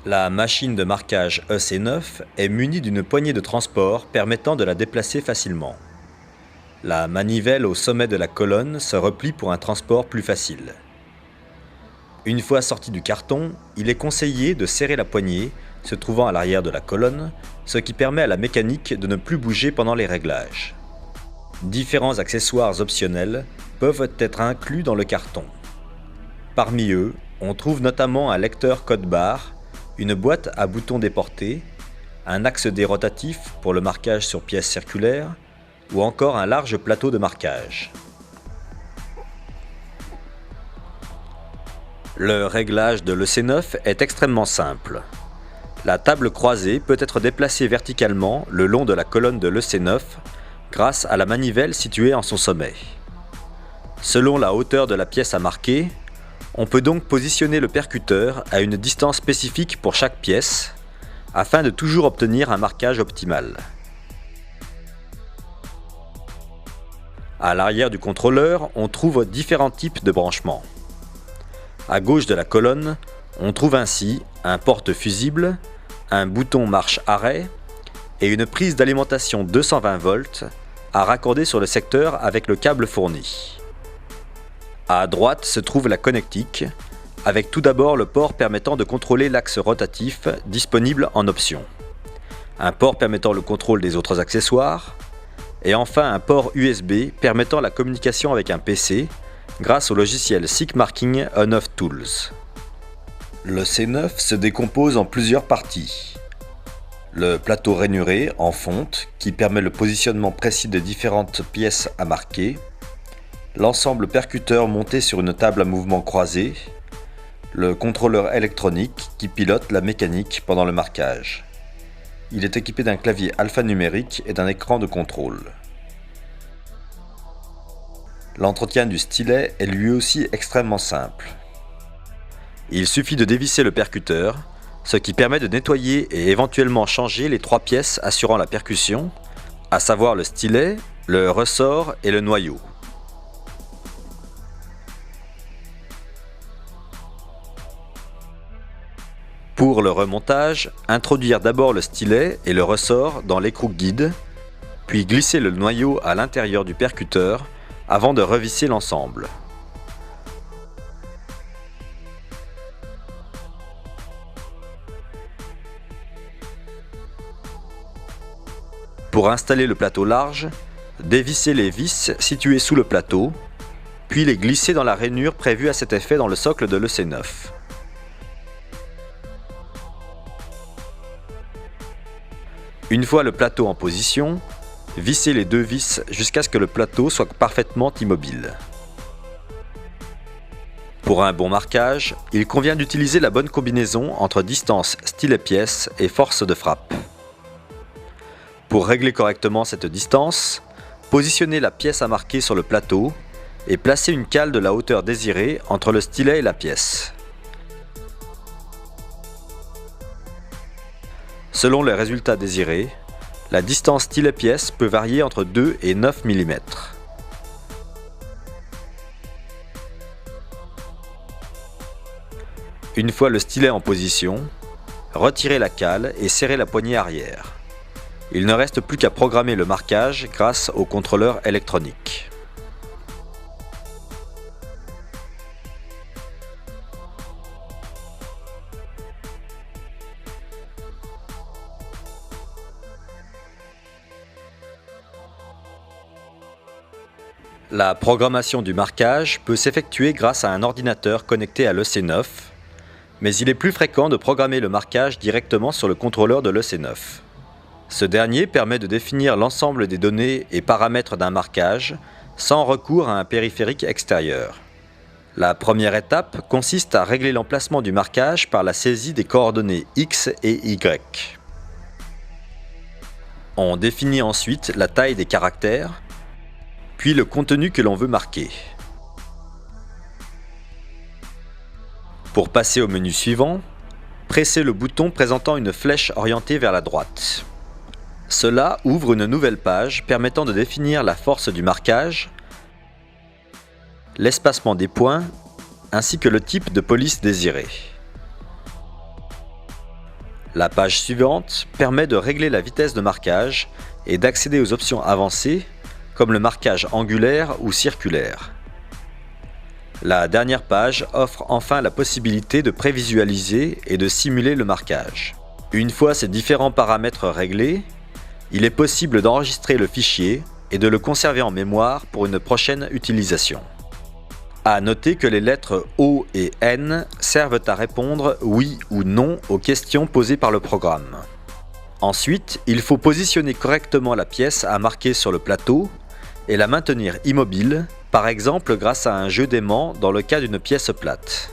La machine de marquage EC9 est munie d'une poignée de transport permettant de la déplacer facilement. La manivelle au sommet de la colonne se replie pour un transport plus facile. Une fois sorti du carton, il est conseillé de serrer la poignée se trouvant à l'arrière de la colonne, ce qui permet à la mécanique de ne plus bouger pendant les réglages. Différents accessoires optionnels peuvent être inclus dans le carton. Parmi eux, on trouve notamment un lecteur code-barre, une boîte à boutons déportés, un axe D rotatif pour le marquage sur pièces circulaires ou encore un large plateau de marquage. Le réglage de l'EC9 est extrêmement simple. La table croisée peut être déplacée verticalement le long de la colonne de l'EC9 grâce à la manivelle située en son sommet. Selon la hauteur de la pièce à marquer, on peut donc positionner le percuteur à une distance spécifique pour chaque pièce, afin de toujours obtenir un marquage optimal. À l'arrière du contrôleur, on trouve différents types de branchements. À gauche de la colonne, on trouve ainsi un porte-fusible, un bouton marche-arrêt et une prise d'alimentation 220 volts à raccorder sur le secteur avec le câble fourni. À droite se trouve la connectique, avec tout d'abord le port permettant de contrôler l'axe rotatif disponible en option, un port permettant le contrôle des autres accessoires, et enfin un port USB permettant la communication avec un PC grâce au logiciel SICK Marking On/Off Tools. Le C9 se décompose en plusieurs parties. Le plateau rainuré en fonte qui permet le positionnement précis des différentes pièces à marquer, l'ensemble percuteur monté sur une table à mouvement croisé, le contrôleur électronique qui pilote la mécanique pendant le marquage. Il est équipé d'un clavier alphanumérique et d'un écran de contrôle. L'entretien du stylet est lui aussi extrêmement simple. Il suffit de dévisser le percuteur, ce qui permet de nettoyer et éventuellement changer les trois pièces assurant la percussion, à savoir le stylet, le ressort et le noyau. Pour le remontage, introduire d'abord le stylet et le ressort dans l'écrou guide, puis glisser le noyau à l'intérieur du percuteur avant de revisser l'ensemble. Pour installer le plateau large, dévisser les vis situées sous le plateau, puis les glisser dans la rainure prévue à cet effet dans le socle de l'EC9. Une fois le plateau en position, vissez les deux vis jusqu'à ce que le plateau soit parfaitement immobile. Pour un bon marquage, il convient d'utiliser la bonne combinaison entre distance stylet-pièce et force de frappe. Pour régler correctement cette distance, positionnez la pièce à marquer sur le plateau et placez une cale de la hauteur désirée entre le stylet et la pièce. Selon les résultats désirés, la distance stylet-pièce peut varier entre 2 et 9 mm. Une fois le stylet en position, retirez la cale et serrez la poignée arrière. Il ne reste plus qu'à programmer le marquage grâce au contrôleur électronique. La programmation du marquage peut s'effectuer grâce à un ordinateur connecté à l'EC9, mais il est plus fréquent de programmer le marquage directement sur le contrôleur de l'EC9. Ce dernier permet de définir l'ensemble des données et paramètres d'un marquage sans recours à un périphérique extérieur. La première étape consiste à régler l'emplacement du marquage par la saisie des coordonnées X et Y. On définit ensuite la taille des caractères, puis le contenu que l'on veut marquer. Pour passer au menu suivant, pressez le bouton présentant une flèche orientée vers la droite. Cela ouvre une nouvelle page permettant de définir la force du marquage, l'espacement des points, ainsi que le type de police désiré. La page suivante permet de régler la vitesse de marquage et d'accéder aux options avancées comme le marquage angulaire ou circulaire. La dernière page offre enfin la possibilité de prévisualiser et de simuler le marquage. Une fois ces différents paramètres réglés, il est possible d'enregistrer le fichier et de le conserver en mémoire pour une prochaine utilisation. À noter que les lettres O et N servent à répondre oui ou non aux questions posées par le programme. Ensuite, il faut positionner correctement la pièce à marquer sur le plateau et la maintenir immobile, par exemple grâce à un jeu d'aimant dans le cas d'une pièce plate.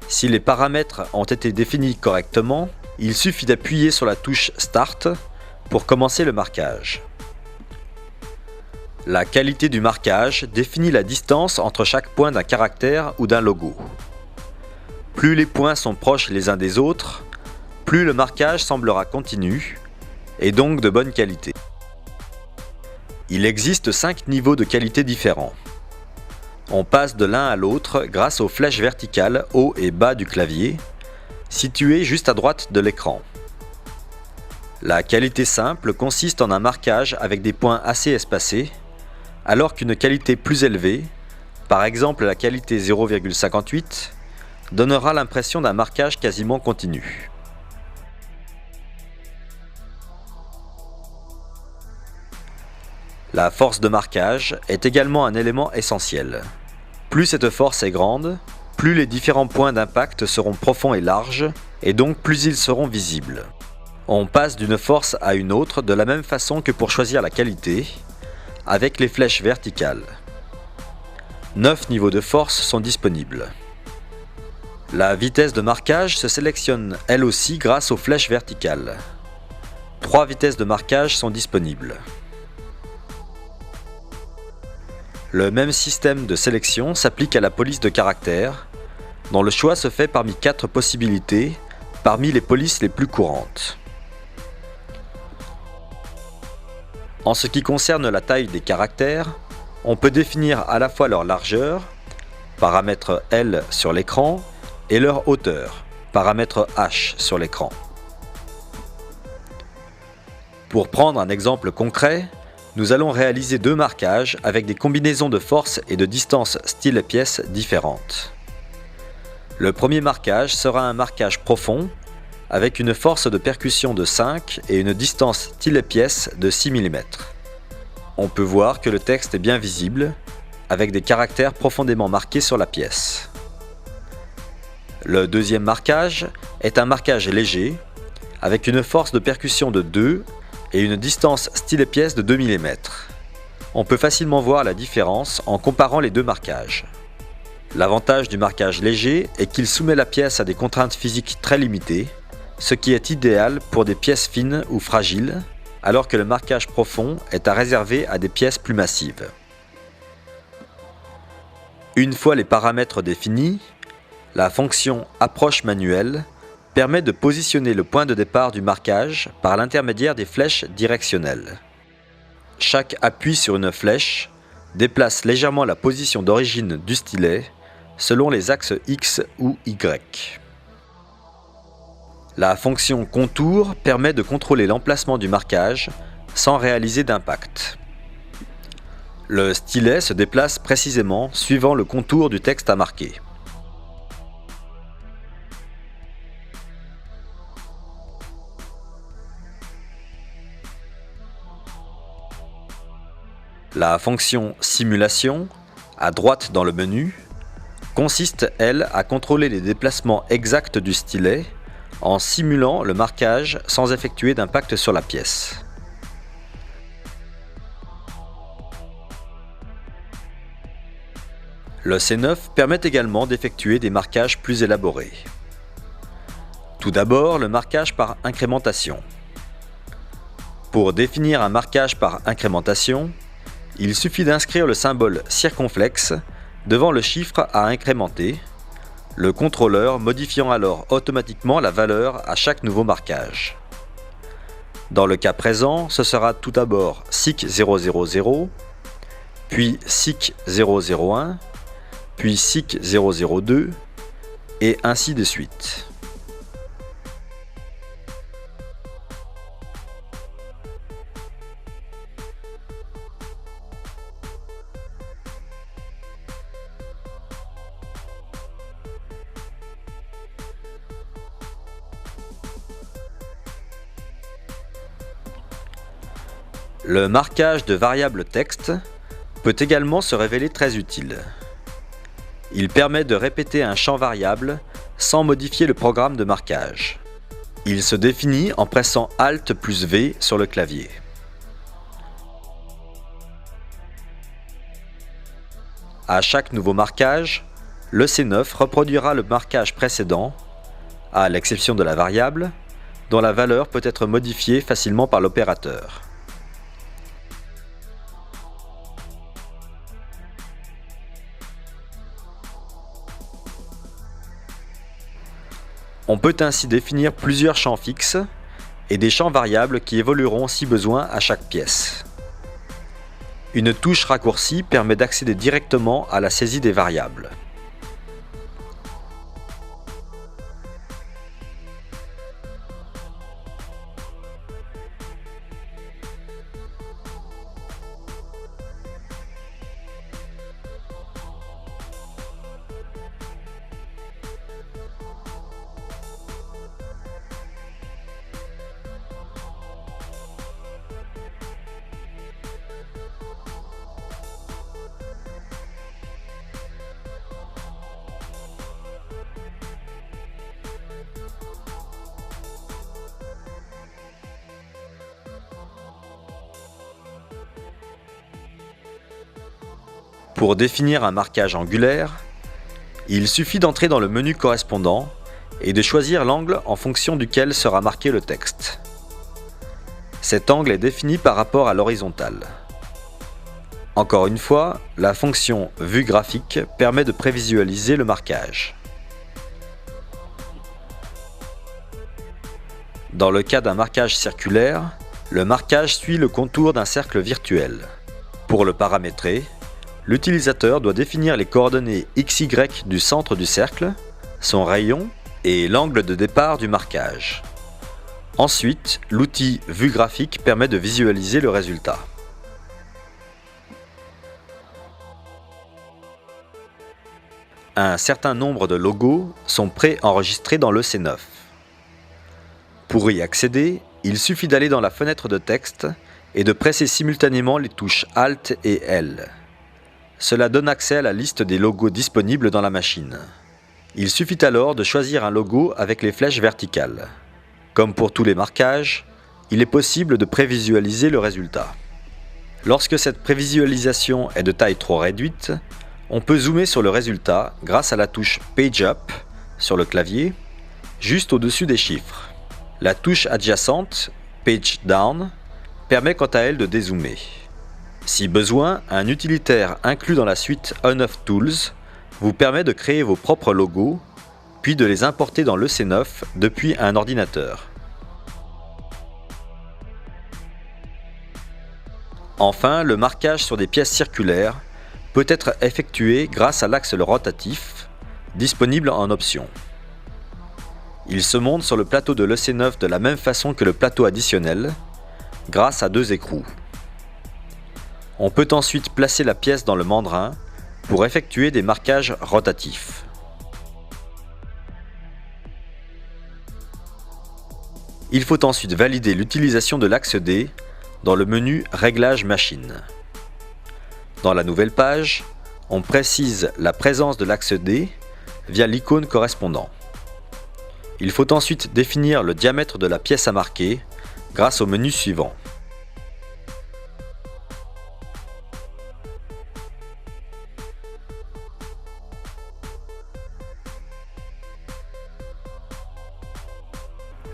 Si les paramètres ont été définis correctement, il suffit d'appuyer sur la touche Start pour commencer le marquage. La qualité du marquage définit la distance entre chaque point d'un caractère ou d'un logo. Plus les points sont proches les uns des autres, plus le marquage semblera continu et donc de bonne qualité. Il existe 5 niveaux de qualité différents. On passe de l'un à l'autre grâce aux flèches verticales haut et bas du clavier, situées juste à droite de l'écran. La qualité simple consiste en un marquage avec des points assez espacés, alors qu'une qualité plus élevée, par exemple la qualité 0,58, donnera l'impression d'un marquage quasiment continu. La force de marquage est également un élément essentiel. Plus cette force est grande, plus les différents points d'impact seront profonds et larges, et donc plus ils seront visibles. On passe d'une force à une autre de la même façon que pour choisir la qualité, avec les flèches verticales. 9 niveaux de force sont disponibles. La vitesse de marquage se sélectionne elle aussi grâce aux flèches verticales. 3 vitesses de marquage sont disponibles. Le même système de sélection s'applique à la police de caractère, dont le choix se fait parmi 4 possibilités, parmi les polices les plus courantes. En ce qui concerne la taille des caractères, on peut définir à la fois leur largeur, paramètre L sur l'écran, et leur hauteur, paramètre H sur l'écran. Pour prendre un exemple concret, nous allons réaliser 2 marquages avec des combinaisons de force et de distance stylet-pièce différentes. Le premier marquage sera un marquage profond, avec une force de percussion de 5 et une distance stylet-pièce de 6 mm. On peut voir que le texte est bien visible, avec des caractères profondément marqués sur la pièce. Le deuxième marquage est un marquage léger, avec une force de percussion de 2 et une distance stylet-pièce de 2 mm. On peut facilement voir la différence en comparant les 2 marquages. L'avantage du marquage léger est qu'il soumet la pièce à des contraintes physiques très limitées, ce qui est idéal pour des pièces fines ou fragiles, alors que le marquage profond est à réserver à des pièces plus massives. Une fois les paramètres définis, la fonction approche manuelle permet de positionner le point de départ du marquage par l'intermédiaire des flèches directionnelles. Chaque appui sur une flèche déplace légèrement la position d'origine du stylet selon les axes X ou Y. La fonction contour permet de contrôler l'emplacement du marquage sans réaliser d'impact. Le stylet se déplace précisément suivant le contour du texte à marquer. La fonction simulation, à droite dans le menu, consiste, elle, à contrôler les déplacements exacts du stylet en simulant le marquage sans effectuer d'impact sur la pièce. Le C9 permet également d'effectuer des marquages plus élaborés. Tout d'abord, le marquage par incrémentation. Pour définir un marquage par incrémentation, il suffit d'inscrire le symbole circonflexe devant le chiffre à incrémenter, le contrôleur modifiant alors automatiquement la valeur à chaque nouveau marquage. Dans le cas présent, ce sera tout d'abord SIC 000, puis SIC 001, puis SIC 002, et ainsi de suite. Le marquage de variables texte peut également se révéler très utile. Il permet de répéter un champ variable sans modifier le programme de marquage. Il se définit en pressant Alt plus V sur le clavier. À chaque nouveau marquage, le C9 reproduira le marquage précédent, à l'exception de la variable, dont la valeur peut être modifiée facilement par l'opérateur. On peut ainsi définir plusieurs champs fixes et des champs variables qui évolueront si besoin à chaque pièce. Une touche raccourcie permet d'accéder directement à la saisie des variables. Pour définir un marquage angulaire, il suffit d'entrer dans le menu correspondant et de choisir l'angle en fonction duquel sera marqué le texte. Cet angle est défini par rapport à l'horizontale. Encore une fois, la fonction vue graphique permet de prévisualiser le marquage. Dans le cas d'un marquage circulaire, le marquage suit le contour d'un cercle virtuel. Pour le paramétrer, l'utilisateur doit définir les coordonnées XY du centre du cercle, son rayon et l'angle de départ du marquage. Ensuite, l'outil Vue graphique permet de visualiser le résultat. Un certain nombre de logos sont pré-enregistrés dans le C9. Pour y accéder, il suffit d'aller dans la fenêtre de texte et de presser simultanément les touches Alt et L. Cela donne accès à la liste des logos disponibles dans la machine. Il suffit alors de choisir un logo avec les flèches verticales. Comme pour tous les marquages, il est possible de prévisualiser le résultat. Lorsque cette prévisualisation est de taille trop réduite, on peut zoomer sur le résultat grâce à la touche Page Up sur le clavier, juste au-dessus des chiffres. La touche adjacente, Page Down, permet quant à elle de dézoomer. Si besoin, un utilitaire inclus dans la suite On/Off Tools vous permet de créer vos propres logos, puis de les importer dans le C9 depuis un ordinateur. Enfin, le marquage sur des pièces circulaires peut être effectué grâce à l'axe rotatif, disponible en option. Il se monte sur le plateau de l'EC9 de la même façon que le plateau additionnel, grâce à deux écrous. On peut ensuite placer la pièce dans le mandrin pour effectuer des marquages rotatifs. Il faut ensuite valider l'utilisation de l'axe D dans le menu Réglages machine. Dans la nouvelle page, on précise la présence de l'axe D via l'icône correspondant. Il faut ensuite définir le diamètre de la pièce à marquer grâce au menu suivant.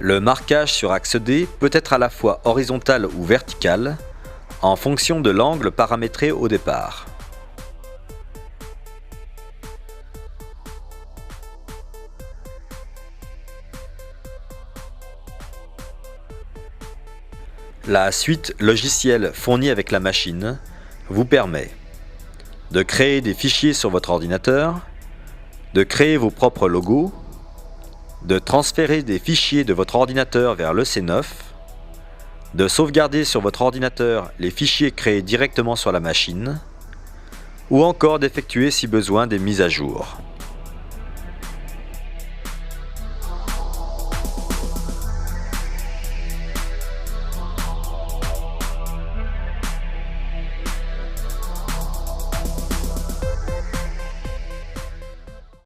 Le marquage sur axe D peut être à la fois horizontal ou vertical, en fonction de l'angle paramétré au départ. La suite logicielle fournie avec la machine vous permet de créer des fichiers sur votre ordinateur, de créer vos propres logos, de transférer des fichiers de votre ordinateur vers le C9, de sauvegarder sur votre ordinateur les fichiers créés directement sur la machine, ou encore d'effectuer si besoin des mises à jour.